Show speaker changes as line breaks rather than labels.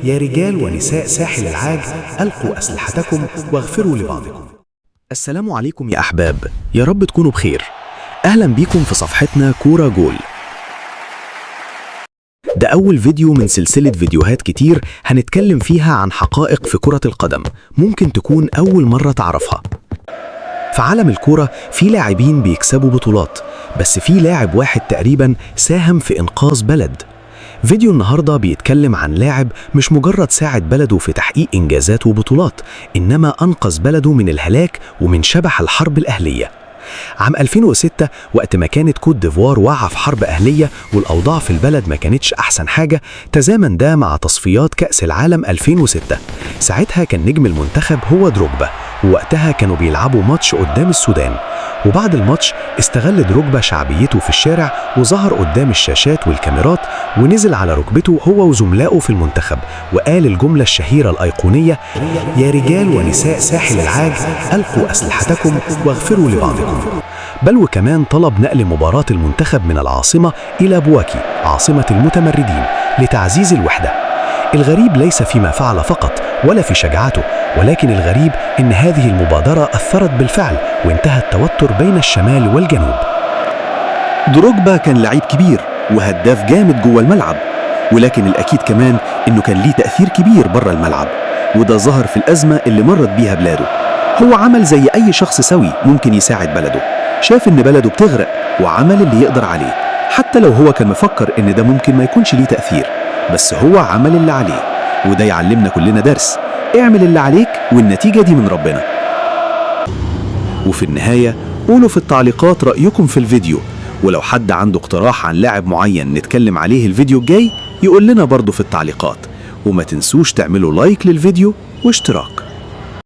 يا رجال ونساء ساحل العاج، ألقوا أسلحتكم واغفروا لبعضكم.
السلام عليكم يا أحباب، يا رب تكونوا بخير. أهلا بيكم في صفحتنا كورة جول. ده أول فيديو من سلسلة فيديوهات كتير هنتكلم فيها عن حقائق في كرة القدم ممكن تكون أول مرة تعرفها. في عالم الكورة في لاعبين بيكسبوا بطولات، بس في لاعب واحد تقريبا ساهم في إنقاذ بلد. فيديو النهاردة بيتكلم عن لاعب مش مجرد ساعد بلده في تحقيق إنجازات وبطولات، إنما أنقذ بلده من الهلاك ومن شبح الحرب الأهلية. عام 2006 وقت ما كانت كوت ديفوار واقعة في حرب أهلية والأوضاع في البلد ما كانتش أحسن حاجة، تزامن ده مع تصفيات كأس العالم 2006. ساعتها كان نجم المنتخب هو دروجبا، ووقتها كانوا بيلعبوا ماتش قدام السودان. وبعد الماتش استغل دروجبا شعبيته في الشارع وظهر قدام الشاشات والكاميرات، ونزل على ركبته هو وزملائه في المنتخب وقال الجملة الشهيرة الأيقونية:
يا رجال ونساء ساحل العاج، ألقوا أسلحتكم واغفروا لبعضكم.
بل وكمان طلب نقل مباراة المنتخب من العاصمة إلى بواكي عاصمة المتمردين لتعزيز الوحدة. الغريب ليس فيما فعل فقط ولا في شجاعته، ولكن الغريب إن هذه المبادرة أثرت بالفعل وانتهى التوتر بين الشمال والجنوب.
دروجبا كان لعيب كبير وهداف جامد جوه الملعب، ولكن الأكيد كمان إنه كان ليه تأثير كبير بره الملعب، وده ظهر في الأزمة اللي مرت بيها بلاده. هو عمل زي أي شخص سوي ممكن يساعد بلده، شاف إن بلده بتغرق وعمل اللي يقدر عليه، حتى لو هو كان مفكر إن ده ممكن ما يكونش ليه تأثير، بس هو عمل اللي عليه. وده يعلمنا كلنا درس: اعمل اللي عليك والنتيجة دي من ربنا. وفي النهاية قولوا في التعليقات رأيكم في الفيديو، ولو حد عنده اقتراح عن لاعب معين نتكلم عليه الفيديو الجاي يقول لنا برضو في التعليقات. وما تنسوش تعملوا لايك للفيديو واشتراك.